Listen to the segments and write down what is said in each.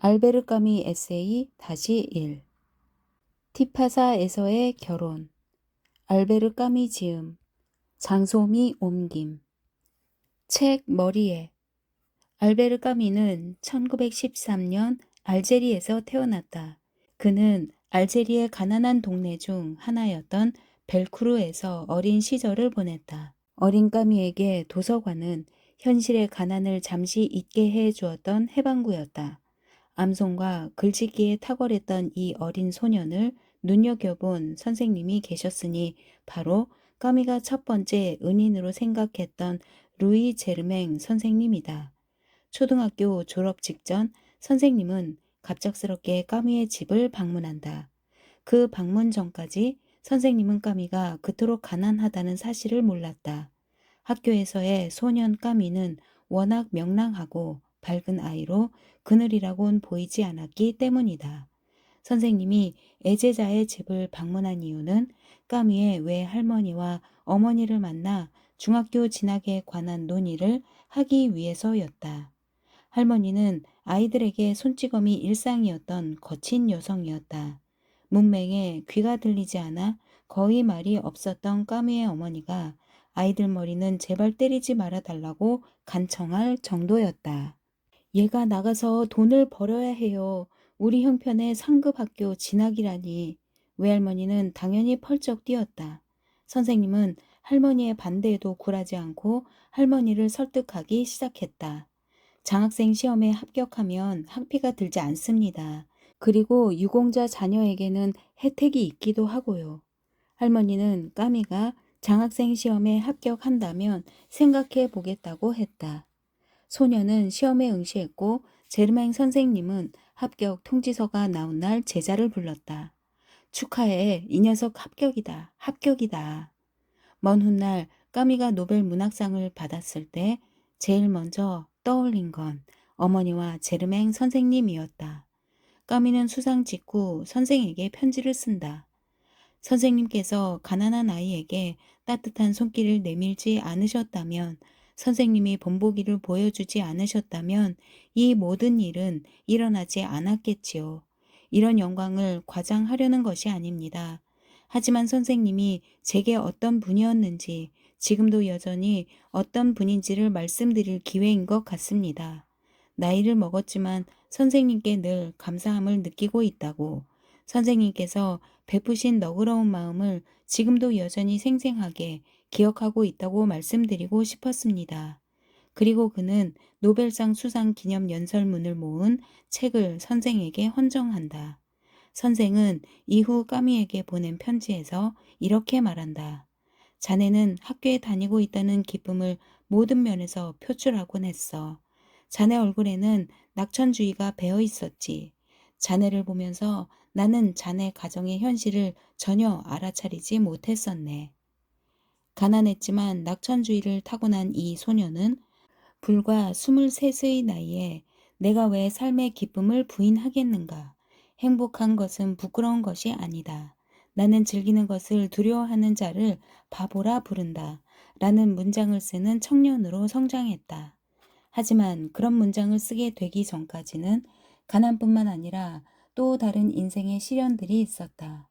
알베르 까미 에세이 다시 1. 티파사에서의 결혼. 알베르 까미 지음. 장소미 옮김. 책 머리에. 알베르 까미는 1913년 알제리에서 태어났다. 그는 알제리의 가난한 동네 중 하나였던 벨쿠르에서 어린 시절을 보냈다. 어린 까미에게 도서관은 현실의 가난을 잠시 잊게 해 주었던 해방구였다. 암송과 글짓기에 탁월했던 이 어린 소년을 눈여겨본 선생님이 계셨으니 바로 까미가 첫 번째 은인으로 생각했던 루이 제르맹 선생님이다. 초등학교 졸업 직전 선생님은 갑작스럽게 까미의 집을 방문한다. 그 방문 전까지 선생님은 까미가 그토록 가난하다는 사실을 몰랐다. 학교에서의 소년 까미는 워낙 명랑하고 밝은 아이로 그늘이라곤 보이지 않았기 때문이다. 선생님이 애제자의 집을 방문한 이유는 까미의 외할머니와 어머니를 만나 중학교 진학에 관한 논의를 하기 위해서였다. 할머니는 아이들에게 손찌검이 일상이었던 거친 여성이었다. 문맹에 귀가 들리지 않아 거의 말이 없었던 까미의 어머니가 아이들 머리는 제발 때리지 말아달라고 간청할 정도였다. 얘가 나가서 돈을 벌어야 해요. 우리 형편의 상급 학교 진학이라니. 외할머니는 당연히 펄쩍 뛰었다. 선생님은 할머니의 반대에도 굴하지 않고 할머니를 설득하기 시작했다. 장학생 시험에 합격하면 학비가 들지 않습니다. 그리고 유공자 자녀에게는 혜택이 있기도 하고요. 할머니는 까미가 장학생 시험에 합격한다면 생각해 보겠다고 했다. 소녀는 시험에 응시했고 제르맹 선생님은 합격 통지서가 나온 날 제자를 불렀다. 축하해. 이 녀석 합격이다. 합격이다. 먼 훗날 까미가 노벨 문학상을 받았을 때 제일 먼저 떠올린 건 어머니와 제르맹 선생님이었다. 까미는 수상 직후 선생에게 편지를 쓴다. 선생님께서 가난한 아이에게 따뜻한 손길을 내밀지 않으셨다면, 선생님이 본보기를 보여주지 않으셨다면 이 모든 일은 일어나지 않았겠지요. 이런 영광을 과장하려는 것이 아닙니다. 하지만 선생님이 제게 어떤 분이었는지, 지금도 여전히 어떤 분인지를 말씀드릴 기회인 것 같습니다. 나이를 먹었지만 선생님께 늘 감사함을 느끼고 있다고, 선생님께서 베푸신 너그러운 마음을 지금도 여전히 생생하게 기억하고 있다고 말씀드리고 싶었습니다. 그리고 그는 노벨상 수상 기념 연설문을 모은 책을 선생에게 헌정한다. 선생은 이후 까미에게 보낸 편지에서 이렇게 말한다. 자네는 학교에 다니고 있다는 기쁨을 모든 면에서 표출하곤 했어. 자네 얼굴에는 낙천주의가 배어 있었지. 자네를 보면서 나는 자네 가정의 현실을 전혀 알아차리지 못했었네. 가난했지만 낙천주의를 타고난 이 소녀는 불과 23세의 나이에 내가 왜 삶의 기쁨을 부인하겠는가. 행복한 것은 부끄러운 것이 아니다. 나는 즐기는 것을 두려워하는 자를 바보라 부른다. 라는 문장을 쓰는 청년으로 성장했다. 하지만 그런 문장을 쓰게 되기 전까지는 가난뿐만 아니라 또 다른 인생의 시련들이 있었다.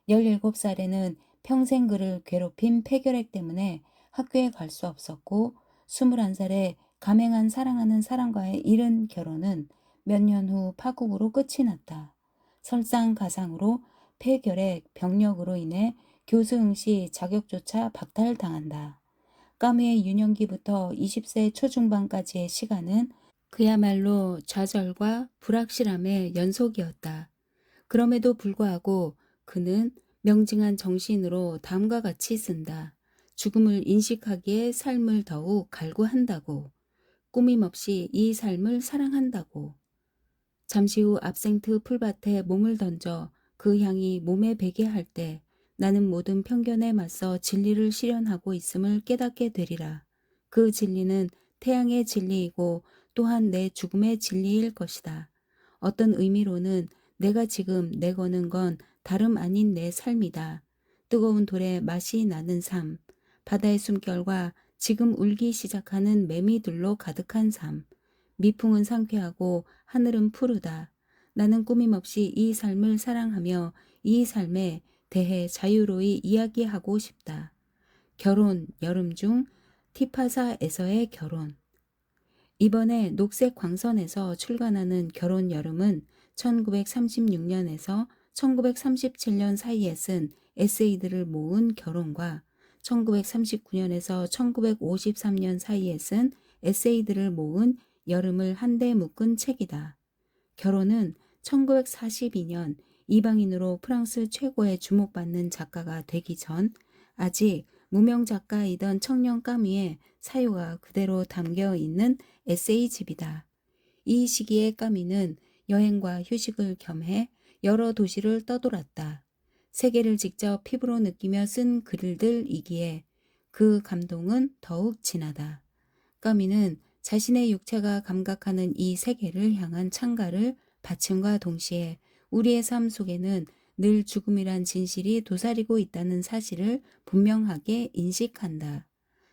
17살에는 평생 그를 괴롭힌 폐결핵 때문에 학교에 갈 수 없었고, 21살에 감행한 사랑하는 사람과의 이른 결혼은 몇 년 후 파국으로 끝이 났다. 설상가상으로 폐결핵 병력으로 인해 교수 응시 자격조차 박탈당한다. 까미의 유년기부터 20세 초중반까지의 시간은 그야말로 좌절과 불확실함의 연속이었다. 그럼에도 불구하고 그는 명징한 정신으로 다음과 같이 쓴다. 죽음을 인식하기에 삶을 더욱 갈구한다고. 꾸밈없이 이 삶을 사랑한다고. 잠시 후 압생트 풀밭에 몸을 던져 그 향이 몸에 배게 할 때 나는 모든 편견에 맞서 진리를 실현하고 있음을 깨닫게 되리라. 그 진리는 태양의 진리이고 또한 내 죽음의 진리일 것이다. 어떤 의미로는 내가 지금 내거는 건 다름 아닌 내 삶이다. 뜨거운 돌에 맛이 나는 삶, 바다의 숨결과 지금 울기 시작하는 매미들로 가득한 삶. 미풍은 상쾌하고 하늘은 푸르다. 나는 꾸밈없이 이 삶을 사랑하며 이 삶에 대해 자유로이 이야기하고 싶다. 결혼 여름 중 티파사에서의 결혼. 이번에 녹색 광선에서 출간하는 결혼 여름은 1936년에서 1937년 사이에 쓴 에세이들을 모은 결혼과 1939년에서 1953년 사이에 쓴 에세이들을 모은 여름을 한데 묶은 책이다. 결혼은 1942년 이방인으로 프랑스 최고의 주목받는 작가가 되기 전 아직 무명 작가이던 청년 까미의 사유가 그대로 담겨 있는 에세이집이다. 이 시기에 까미는 여행과 휴식을 겸해 여러 도시를 떠돌았다. 세계를 직접 피부로 느끼며 쓴 글들이기에 그 감동은 더욱 진하다. 까미는 자신의 육체가 감각하는 이 세계를 향한 찬가를 바침과 동시에 우리의 삶 속에는 늘 죽음이란 진실이 도사리고 있다는 사실을 분명하게 인식한다.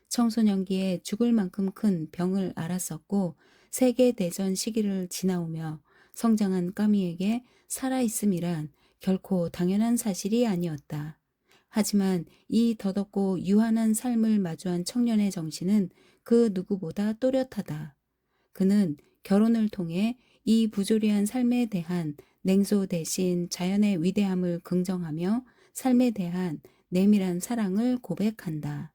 청소년기에 죽을 만큼 큰 병을 앓았었고 세계대전 시기를 지나오며 성장한 까미에게 살아있음이란 결코 당연한 사실이 아니었다. 하지만 이 더덥고 유한한 삶을 마주한 청년의 정신은 그 누구보다 또렷하다. 그는 결혼을 통해 이 부조리한 삶에 대한 냉소 대신 자연의 위대함을 긍정하며 삶에 대한 내밀한 사랑을 고백한다.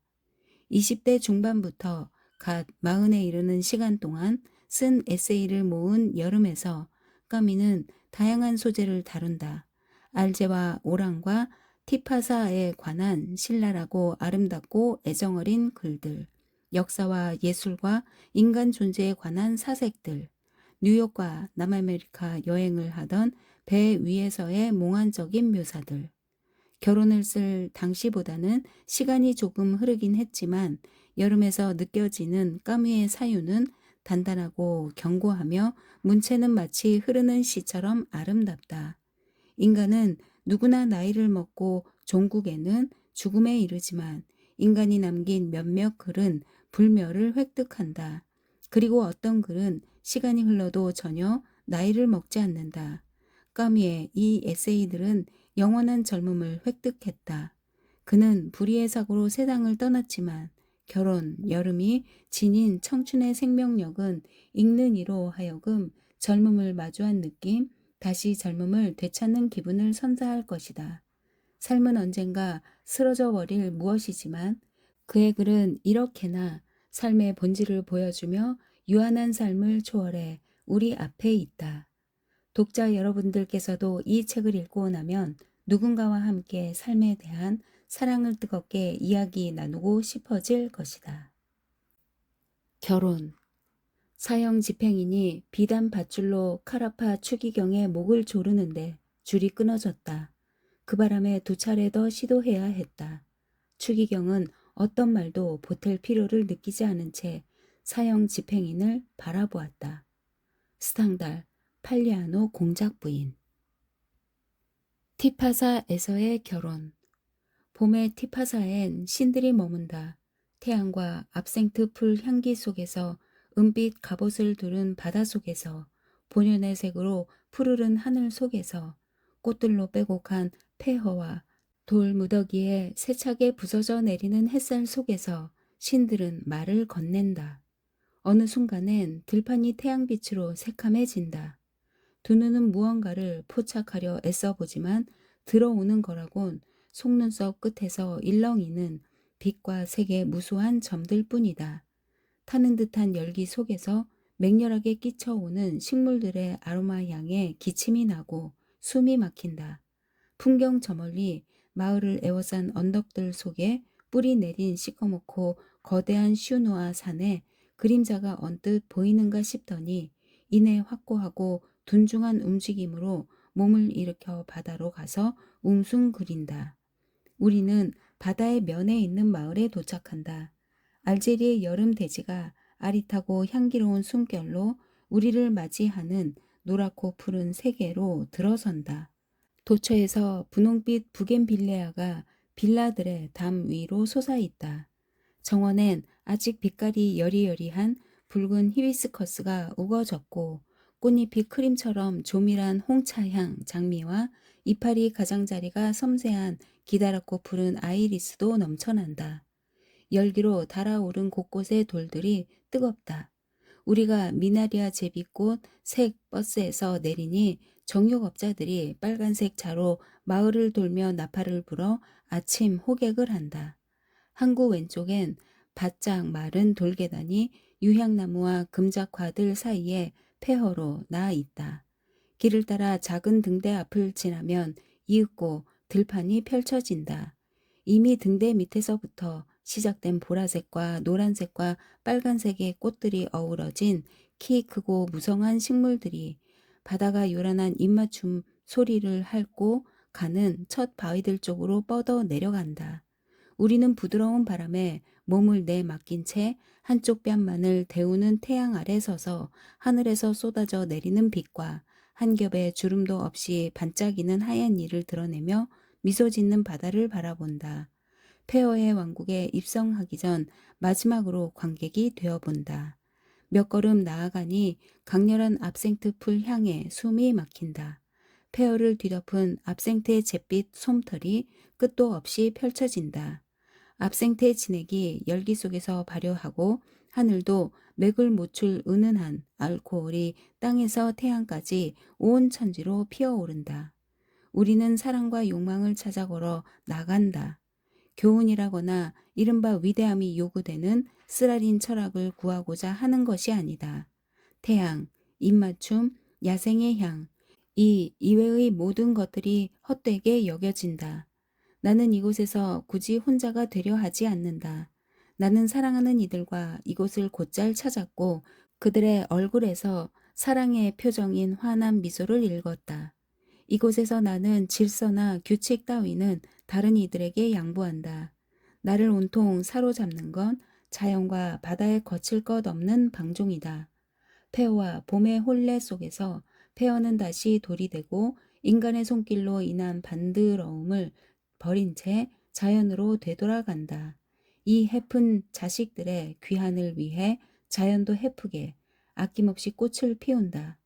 20대 중반부터 갓 마흔에 이르는 시간 동안 쓴 에세이를 모은 여름에서 까미는 다양한 소재를 다룬다. 알제와 오랑과 티파사에 관한 신랄하고 아름답고 애정어린 글들, 역사와 예술과 인간 존재에 관한 사색들, 뉴욕과 남아메리카 여행을 하던 배 위에서의 몽환적인 묘사들, 결혼을 쓸 당시보다는 시간이 조금 흐르긴 했지만 여름에서 느껴지는 까미의 사유는 단단하고 견고하며 문체는 마치 흐르는 시처럼 아름답다. 인간은 누구나 나이를 먹고 종국에는 죽음에 이르지만 인간이 남긴 몇몇 글은 불멸을 획득한다. 그리고 어떤 글은 시간이 흘러도 전혀 나이를 먹지 않는다. 까미의 이 에세이들은 영원한 젊음을 획득했다. 그는 불의의 사고로 세상을 떠났지만 결혼, 여름이 지닌 청춘의 생명력은 읽는 이로 하여금 젊음을 마주한 느낌, 다시 젊음을 되찾는 기분을 선사할 것이다. 삶은 언젠가 쓰러져 버릴 무엇이지만 그의 글은 이렇게나 삶의 본질을 보여주며 유한한 삶을 초월해 우리 앞에 있다. 독자 여러분들께서도 이 책을 읽고 나면 누군가와 함께 삶에 대한 사랑을 뜨겁게 이야기 나누고 싶어질 것이다. 결혼. 사형 집행인이 비단 밧줄로 카라파 추기경의 목을 조르는데 줄이 끊어졌다. 그 바람에 2차례 더 시도해야 했다. 추기경은 어떤 말도 보탤 필요를 느끼지 않은 채 사형 집행인을 바라보았다. 스탕달, 팔리아노 공작 부인. 티파사에서의 결혼. 봄의 티파사엔 신들이 머문다. 태양과 압생트 풀 향기 속에서 은빛 갑옷을 두른 바다 속에서 본연의 색으로 푸르른 하늘 속에서 꽃들로 빼곡한 폐허와 돌 무더기에 세차게 부서져 내리는 햇살 속에서 신들은 말을 건넨다. 어느 순간엔 들판이 태양빛으로 새카매진다. 두 눈은 무언가를 포착하려 애써보지만 들어오는 거라곤 속눈썹 끝에서 일렁이는 빛과 색의 무수한 점들 뿐이다. 타는 듯한 열기 속에서 맹렬하게 끼쳐오는 식물들의 아로마 향에 기침이 나고 숨이 막힌다. 풍경 저 멀리 마을을 에워싼 언덕들 속에 뿌리 내린 시커멓고 거대한 슈누아 산에 그림자가 언뜻 보이는가 싶더니 이내 확고하고 둔중한 움직임으로 몸을 일으켜 바다로 가서 웅숭그린다. 우리는 바다의 면에 있는 마을에 도착한다. 알제리의 여름 대지가 아릿하고 향기로운 숨결로 우리를 맞이하는 노랗고 푸른 세계로 들어선다. 도처에서 분홍빛 부겐빌레아가 빌라들의 담 위로 솟아있다. 정원엔 아직 빛깔이 여리여리한 붉은 히비스커스가 우거졌고 꽃잎이 크림처럼 조밀한 홍차향 장미와 이파리 가장자리가 섬세한 기다랗고 푸른 아이리스도 넘쳐난다. 열기로 달아오른 곳곳의 돌들이 뜨겁다. 우리가 미나리아 제비꽃 색 버스에서 내리니 정육업자들이 빨간색 차로 마을을 돌며 나팔을 불어 아침 호객을 한다. 항구 왼쪽엔 바짝 마른 돌계단이 유향나무와 금작화들 사이에 폐허로 나아 있다. 길을 따라 작은 등대 앞을 지나면 이윽고 들판이 펼쳐진다. 이미 등대 밑에서부터 시작된 보라색과 노란색과 빨간색의 꽃들이 어우러진 키 크고 무성한 식물들이 바다가 요란한 입맞춤 소리를 핥고 가는 첫 바위들 쪽으로 뻗어 내려간다. 우리는 부드러운 바람에 몸을 내맡긴 채 한쪽 뺨만을 데우는 태양 아래 서서 하늘에서 쏟아져 내리는 빛과 한 겹의 주름도 없이 반짝이는 하얀 이를 드러내며 미소 짓는 바다를 바라본다. 폐허의 왕국에 입성하기 전 마지막으로 관객이 되어본다. 몇 걸음 나아가니 강렬한 압생트 풀 향에 숨이 막힌다. 폐허를 뒤덮은 압생트의 잿빛 솜털이 끝도 없이 펼쳐진다. 압생트의 진액이 열기 속에서 발효하고 하늘도 맥을 못 출 은은한 알코올이 땅에서 태양까지 온 천지로 피어오른다. 우리는 사랑과 욕망을 찾아 걸어 나간다. 교훈이라거나 이른바 위대함이 요구되는 쓰라린 철학을 구하고자 하는 것이 아니다. 태양, 입맞춤, 야생의 향, 이 이외의 모든 것들이 헛되게 여겨진다. 나는 이곳에서 굳이 혼자가 되려 하지 않는다. 나는 사랑하는 이들과 이곳을 곧잘 찾았고 그들의 얼굴에서 사랑의 표정인 환한 미소를 읽었다. 이곳에서 나는 질서나 규칙 따위는 다른 이들에게 양보한다. 나를 온통 사로잡는 건 자연과 바다에 거칠 것 없는 방종이다. 폐허와 봄의 혼례 속에서 폐허는 다시 돌이 되고 인간의 손길로 인한 반드러움을 버린 채 자연으로 되돌아간다. 이 해픈 자식들의 귀환을 위해 자연도 해프게 아낌없이 꽃을 피운다.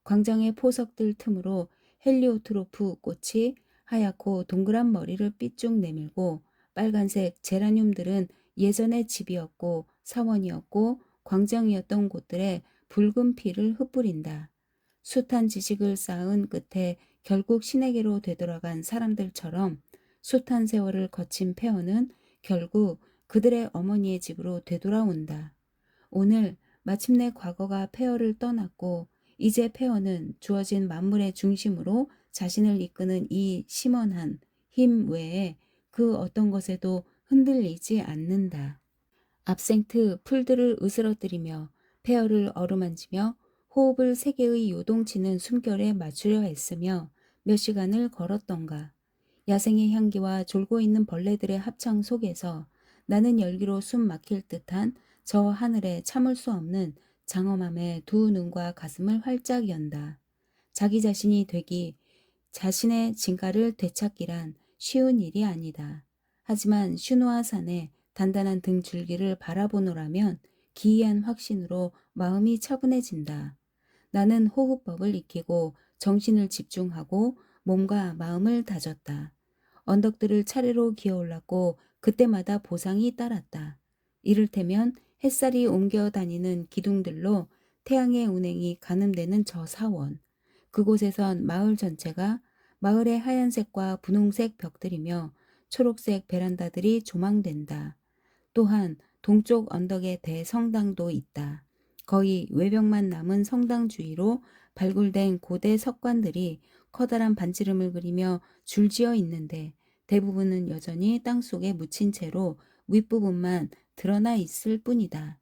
광장의 포석들 틈으로 헬리오트로프 꽃이 하얗고 동그란 머리를 삐쭉 내밀고 빨간색 제라늄들은 예전의 집이었고 사원이었고 광장이었던 곳들에 붉은 피를 흩뿌린다. 숱한 지식을 쌓은 끝에 결국 신에게로 되돌아간 사람들처럼 숱한 세월을 거친 폐허는 결국 그들의 어머니의 집으로 되돌아온다. 오늘 마침내 과거가 폐허를 떠났고 이제 폐허는 주어진 만물의 중심으로 자신을 이끄는 이 심원한 힘 외에 그 어떤 것에도 흔들리지 않는다. 압생트 풀들을 으스러뜨리며 폐허를 어루만지며 호흡을 세계의 요동치는 숨결에 맞추려 애쓰며 몇 시간을 걸었던가. 야생의 향기와 졸고 있는 벌레들의 합창 속에서 나는 열기로 숨 막힐 듯한 저 하늘에 참을 수 없는 장엄함에 두 눈과 가슴을 활짝 연다. 자기 자신이 되기, 자신의 진가를 되찾기란 쉬운 일이 아니다. 하지만 슈노아 산의 단단한 등 줄기를 바라보노라면 기이한 확신으로 마음이 차분해진다. 나는 호흡법을 익히고 정신을 집중하고 몸과 마음을 다졌다. 언덕들을 차례로 기어올랐고 그때마다 보상이 따랐다. 이를테면 햇살이 옮겨 다니는 기둥들로 태양의 운행이 가늠되는 저 사원. 그곳에선 마을 전체가 마을의 하얀색과 분홍색 벽들이며 초록색 베란다들이 조망된다. 또한 동쪽 언덕에 대성당도 있다. 거의 외벽만 남은 성당 주위로 발굴된 고대 석관들이 커다란 반지름을 그리며 줄지어 있는데 대부분은 여전히 땅속에 묻힌 채로 윗부분만 드러나 있을 뿐이다.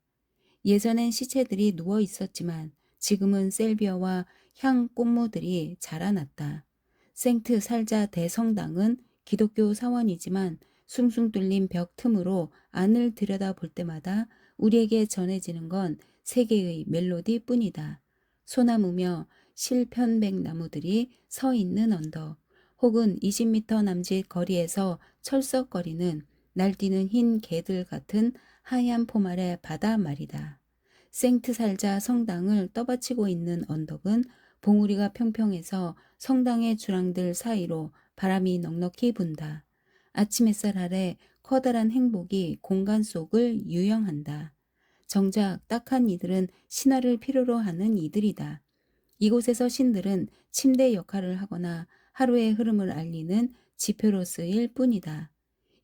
예전엔 시체들이 누워 있었지만 지금은 셀비어와 향 꽃무들이 자라났다. 생트 살자 대성당은 기독교 사원이지만 숭숭 뚫린 벽 틈으로 안을 들여다볼 때마다 우리에게 전해지는 건 세계의 멜로디뿐이다. 소나무며 실편백나무들이 서 있는 언덕 혹은 20m 남짓 거리에서 철썩거리는 날뛰는 흰 개들 같은 하얀 포말의 바다 말이다. 생트 살자 성당을 떠받치고 있는 언덕은 봉우리가 평평해서 성당의 주랑들 사이로 바람이 넉넉히 분다. 아침 햇살 아래 커다란 행복이 공간 속을 유영한다. 정작 딱한 이들은 신화를 필요로 하는 이들이다. 이곳에서 신들은 침대 역할을 하거나 하루의 흐름을 알리는 지표로 쓰일 뿐이다.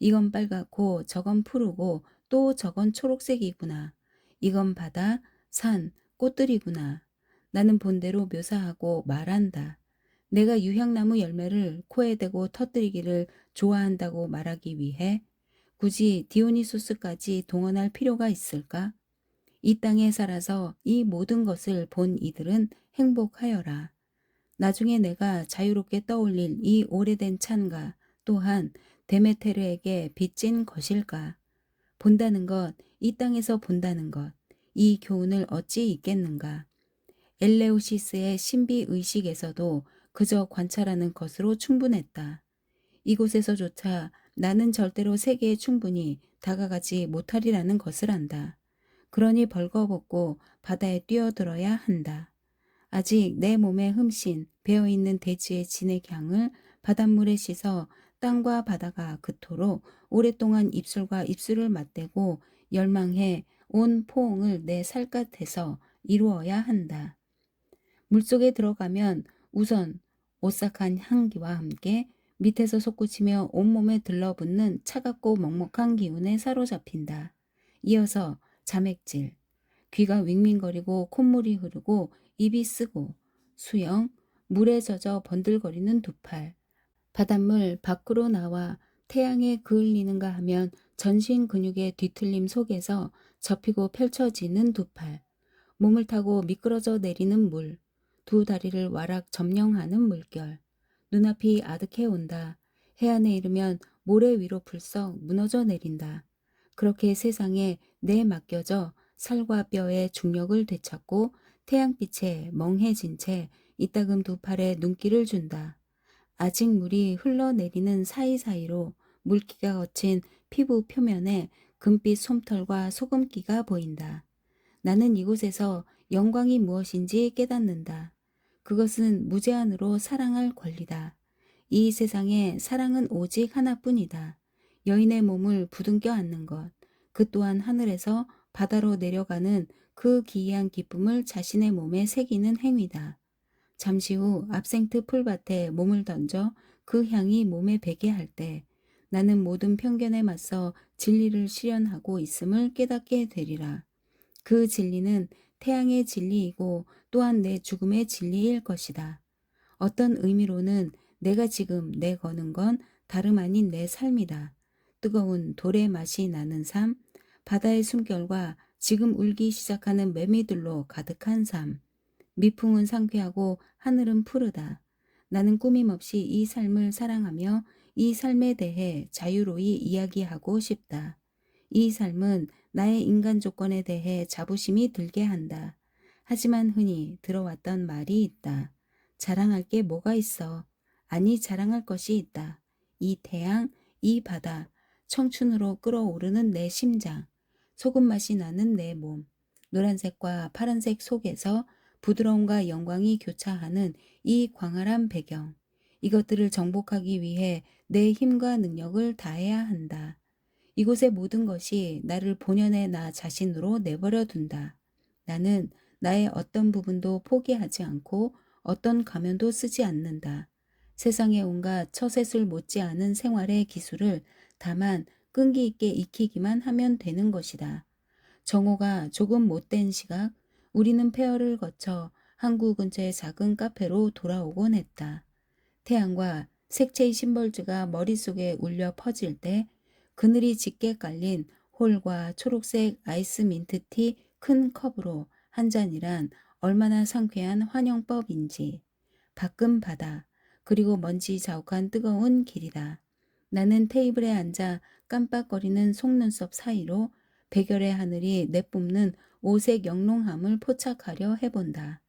이건 빨갛고 저건 푸르고 또 저건 초록색이구나. 이건 바다, 산, 꽃들이구나. 나는 본대로 묘사하고 말한다. 내가 유향나무 열매를 코에 대고 터뜨리기를 좋아한다고 말하기 위해 굳이 디오니소스까지 동원할 필요가 있을까? 이 땅에 살아서 이 모든 것을 본 이들은 행복하여라. 나중에 내가 자유롭게 떠올릴 이 오래된 찬가 또한 데메테르에게 빚진 것일까? 본다는 것, 이 땅에서 본다는 것, 이 교훈을 어찌 있겠는가? 엘레우시스의 신비 의식에서도 그저 관찰하는 것으로 충분했다. 이곳에서조차 나는 절대로 세계에 충분히 다가가지 못하리라는 것을 안다. 그러니 벌거벗고 바다에 뛰어들어야 한다. 아직 내 몸에 흠씬 배어있는 대지의 진액 향을 바닷물에 씻어 땅과 바다가 그토록 오랫동안 입술과 입술을 맞대고 열망해 온 포옹을 내 살갗에서 이루어야 한다. 물속에 들어가면 우선 오싹한 향기와 함께 밑에서 솟구치며 온몸에 들러붙는 차갑고 먹먹한 기운에 사로잡힌다. 이어서 자맥질, 귀가 윙윙거리고 콧물이 흐르고 입이 쓰고 수영, 물에 젖어 번들거리는 두 팔, 바닷물 밖으로 나와 태양에 그을리는가 하면 전신 근육의 뒤틀림 속에서 접히고 펼쳐지는 두 팔, 몸을 타고 미끄러져 내리는 물, 두 다리를 와락 점령하는 물결, 눈앞이 아득해 온다. 해안에 이르면 모래 위로 불썩 무너져 내린다. 그렇게 세상에 내맡겨져 살과 뼈의 중력을 되찾고 태양빛에 멍해진 채 이따금 두 팔에 눈길을 준다. 아직 물이 흘러내리는 사이사이로 물기가 거친 피부 표면에 금빛 솜털과 소금기가 보인다. 나는 이곳에서 영광이 무엇인지 깨닫는다. 그것은 무제한으로 사랑할 권리다. 이 세상에 사랑은 오직 하나뿐이다. 여인의 몸을 부둥켜 안는 것, 그 또한 하늘에서 바다로 내려가는 그 기이한 기쁨을 자신의 몸에 새기는 행위다. 잠시 후 압생트 풀밭에 몸을 던져 그 향이 몸에 배게 할 때 나는 모든 편견에 맞서 진리를 실현하고 있음을 깨닫게 되리라. 그 진리는 태양의 진리이고 또한 내 죽음의 진리일 것이다. 어떤 의미로는 내가 지금 내거는 건 다름 아닌 내 삶이다. 뜨거운 돌의 맛이 나는 삶, 바다의 숨결과 지금 울기 시작하는 매미들로 가득한 삶. 미풍은 상쾌하고 하늘은 푸르다. 나는 꾸밈없이 이 삶을 사랑하며 이 삶에 대해 자유로이 이야기하고 싶다. 이 삶은 나의 인간 조건에 대해 자부심이 들게 한다. 하지만 흔히 들어왔던 말이 있다. 자랑할 게 뭐가 있어? 아니, 자랑할 것이 있다. 이 태양, 이 바다, 청춘으로 끓어오르는 내 심장, 소금 맛이 나는 내 몸, 노란색과 파란색 속에서 부드러움과 영광이 교차하는 이 광활한 배경. 이것들을 정복하기 위해 내 힘과 능력을 다해야 한다. 이곳의 모든 것이 나를 본연의 나 자신으로 내버려 둔다. 나는 나의 어떤 부분도 포기하지 않고 어떤 가면도 쓰지 않는다. 세상의 온갖 처세술 못지않은 생활의 기술을 다만 끈기 있게 익히기만 하면 되는 것이다. 정오가 조금 못된 시각, 우리는 폐허를 거쳐 항구 근처의 작은 카페로 돌아오곤 했다. 태양과 색채의 심벌즈가 머릿속에 울려 퍼질 때 그늘이 짙게 깔린 홀과 초록색 아이스 민트티 큰 컵으로 한 잔이란 얼마나 상쾌한 환영법인지. 밖은 바다, 그리고 먼지 자욱한 뜨거운 길이다. 나는 테이블에 앉아 깜빡거리는 속눈썹 사이로 백열의 하늘이 내뿜는 오색 영롱함을 포착하려 해본다.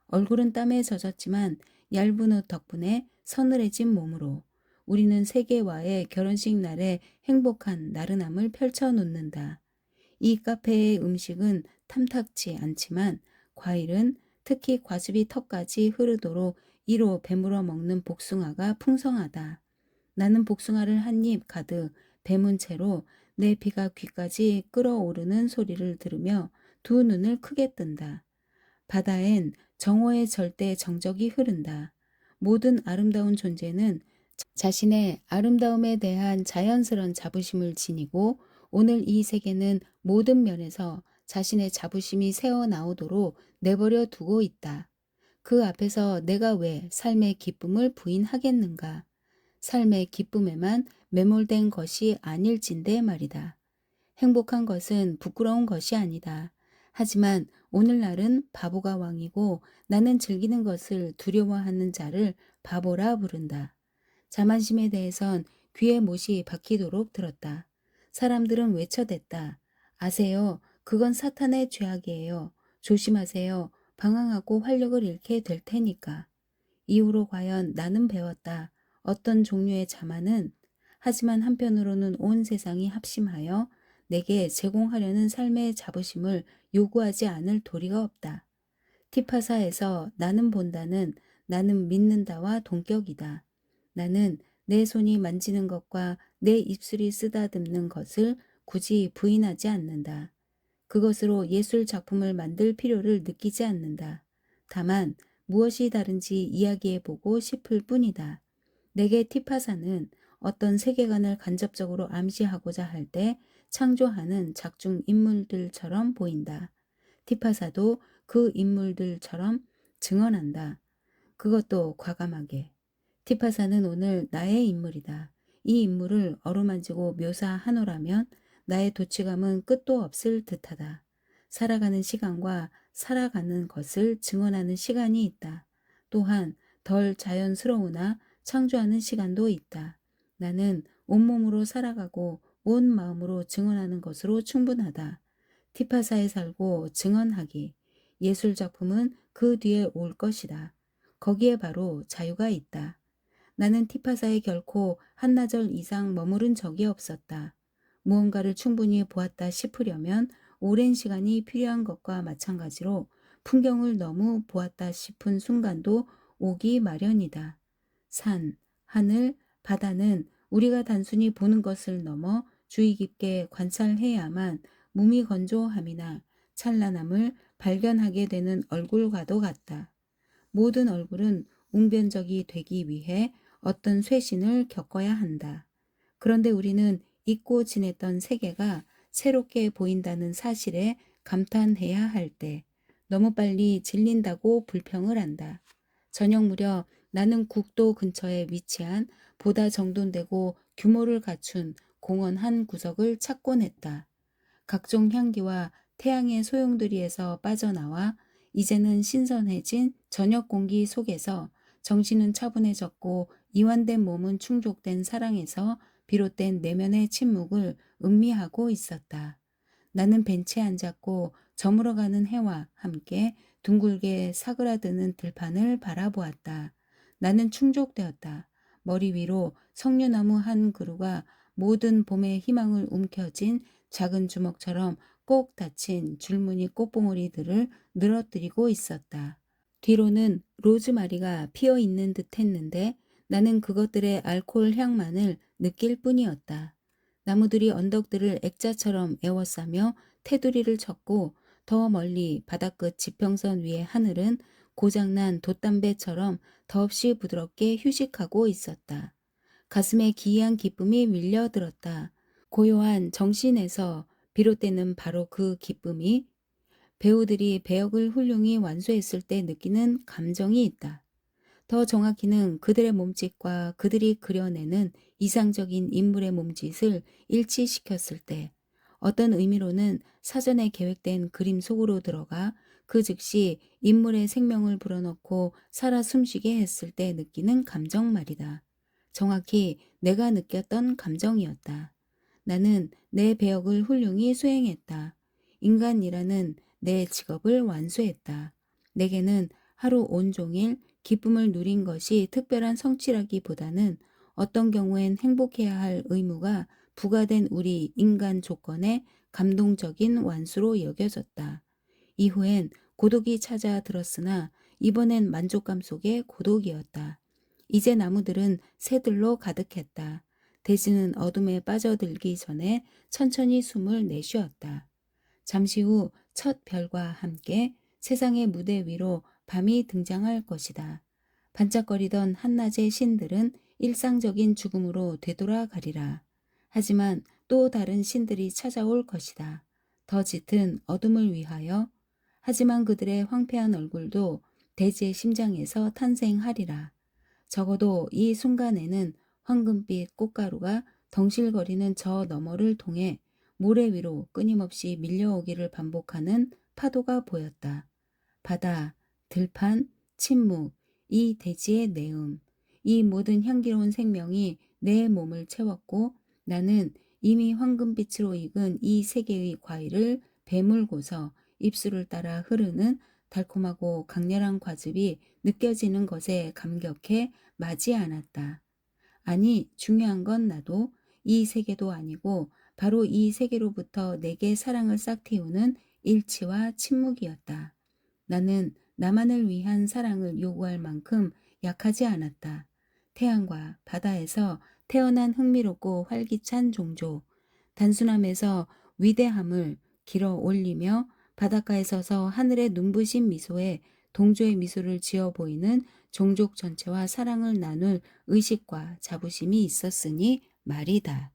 얼굴은 땀에 젖었지만 얇은 옷 덕분에 서늘해진 몸으로 우리는 세계와의 결혼식 날에 행복한 나른함을 펼쳐놓는다. 이 카페의 음식은 탐탁지 않지만 과일은 특히 과즙이 턱까지 흐르도록 이로 베물어 먹는 복숭아가 풍성하다. 나는 복숭아를 한 입 가득 베문 채로 내 피가 귀까지 끓어오르는 소리를 들으며 두 눈을 크게 뜬다. 바다엔 정오의 절대 정적이 흐른다. 모든 아름다운 존재는 자신의 아름다움에 대한 자연스런 자부심을 지니고 오늘 이 세계는 모든 면에서 자신의 자부심이 새어 나오도록 내버려 두고 있다. 그 앞에서 내가 왜 삶의 기쁨을 부인하겠는가? 삶의 기쁨에만 매몰된 것이 아닐진데 말이다. 행복한 것은 부끄러운 것이 아니다. 하지만 오늘날은 바보가 왕이고 나는 즐기는 것을 두려워하는 자를 바보라 부른다. 자만심에 대해선 귀에 못이 박히도록 들었다. 사람들은 외쳐댔다. 아세요. 그건 사탄의 죄악이에요. 조심하세요. 방황하고 활력을 잃게 될 테니까. 이후로 과연 나는 배웠다. 어떤 종류의 자만은 하지만 한편으로는 온 세상이 합심하여 내게 제공하려는 삶의 자부심을 요구하지 않을 도리가 없다. 티파사에서 나는 본다는 나는 믿는다와 동격이다. 나는 내 손이 만지는 것과 내 입술이 쓰다듬는 것을 굳이 부인하지 않는다. 그것으로 예술 작품을 만들 필요를 느끼지 않는다. 다만 무엇이 다른지 이야기해보고 싶을 뿐이다. 내게 티파사는 어떤 세계관을 간접적으로 암시하고자 할 때 창조하는 작중 인물들처럼 보인다. 티파사도 그 인물들처럼 증언한다. 그것도 과감하게. 티파사는 오늘 나의 인물이다. 이 인물을 어루만지고 묘사하노라면 나의 도취감은 끝도 없을 듯하다. 살아가는 시간과 살아가는 것을 증언하는 시간이 있다. 또한 덜 자연스러우나 창조하는 시간도 있다. 나는 온몸으로 살아가고 온 마음으로 증언하는 것으로 충분하다. 티파사에 살고 증언하기. 예술작품은 그 뒤에 올 것이다. 거기에 바로 자유가 있다. 나는 티파사에 결코 한나절 이상 머무른 적이 없었다. 무언가를 충분히 보았다 싶으려면 오랜 시간이 필요한 것과 마찬가지로 풍경을 너무 보았다 싶은 순간도 오기 마련이다. 산, 하늘, 바다는 우리가 단순히 보는 것을 넘어 주의 깊게 관찰해야만 무미건조함이나 찬란함을 발견하게 되는 얼굴과도 같다. 모든 얼굴은 웅변적이 되기 위해 어떤 쇄신을 겪어야 한다. 그런데 우리는 잊고 지냈던 세계가 새롭게 보인다는 사실에 감탄해야 할 때 너무 빨리 질린다고 불평을 한다. 저녁 무렵 나는 국도 근처에 위치한 보다 정돈되고 규모를 갖춘 공원 한 구석을 찾곤 했다. 각종 향기와 태양의 소용돌이에서 빠져나와 이제는 신선해진 저녁 공기 속에서 정신은 차분해졌고 이완된 몸은 충족된 사랑에서 비롯된 내면의 침묵을 음미하고 있었다. 나는 벤치에 앉았고 저물어가는 해와 함께 둥글게 사그라드는 들판을 바라보았다. 나는 충족되었다. 머리 위로 석류나무 한 그루가 모든 봄의 희망을 움켜쥔 작은 주먹처럼 꼭 닫힌 줄무늬 꽃봉오리들을 늘어뜨리고 있었다. 뒤로는 로즈마리가 피어 있는 듯 했는데 나는 그것들의 알코올 향만을 느낄 뿐이었다. 나무들이 언덕들을 액자처럼 에워싸며 테두리를 쳤고 더 멀리 바다끝 지평선 위의 하늘은 고장난 돛담배처럼 더없이 부드럽게 휴식하고 있었다. 가슴에 기이한 기쁨이 밀려들었다. 고요한 정신에서 비롯되는 바로 그 기쁨이 배우들이 배역을 훌륭히 완수했을 때 느끼는 감정이 있다. 더 정확히는 그들의 몸짓과 그들이 그려내는 이상적인 인물의 몸짓을 일치시켰을 때 어떤 의미로는 사전에 계획된 그림 속으로 들어가 그 즉시 인물의 생명을 불어넣고 살아 숨쉬게 했을 때 느끼는 감정 말이다. 정확히 내가 느꼈던 감정이었다. 나는 내 배역을 훌륭히 수행했다. 인간이라는 내 직업을 완수했다. 내게는 하루 온종일 기쁨을 누린 것이 특별한 성취라기보다는 어떤 경우엔 행복해야 할 의무가 부과된 우리 인간 조건의 감동적인 완수로 여겨졌다. 이후엔 고독이 찾아 들었으나 이번엔 만족감 속의 고독이었다. 이제 나무들은 새들로 가득했다. 대지는 어둠에 빠져들기 전에 천천히 숨을 내쉬었다. 잠시 후 첫 별과 함께 세상의 무대 위로 밤이 등장할 것이다. 반짝거리던 한낮의 신들은 일상적인 죽음으로 되돌아가리라. 하지만 또 다른 신들이 찾아올 것이다. 더 짙은 어둠을 위하여. 하지만 그들의 황폐한 얼굴도 대지의 심장에서 탄생하리라. 적어도 이 순간에는 황금빛 꽃가루가 덩실거리는 저 너머를 통해 모래 위로 끊임없이 밀려오기를 반복하는 파도가 보였다. 바다, 들판, 침묵, 이 대지의 내음, 이 모든 향기로운 생명이 내 몸을 채웠고 나는 이미 황금빛으로 익은 이 세계의 과일을 배물고서 입술을 따라 흐르는 달콤하고 강렬한 과즙이 느껴지는 것에 감격해 마지 않았다. 아니, 중요한 건 나도 이 세계도 아니고 바로 이 세계로부터 내게 사랑을 싹 틔우는 일치와 침묵이었다. 나는 나만을 위한 사랑을 요구할 만큼 약하지 않았다. 태양과 바다에서 태어난 흥미롭고 활기찬 종족, 단순함에서 위대함을 길어 올리며 바닷가에 서서 하늘의 눈부신 미소에 동조의 미소를 지어 보이는 종족 전체와 사랑을 나눌 의식과 자부심이 있었으니 말이다.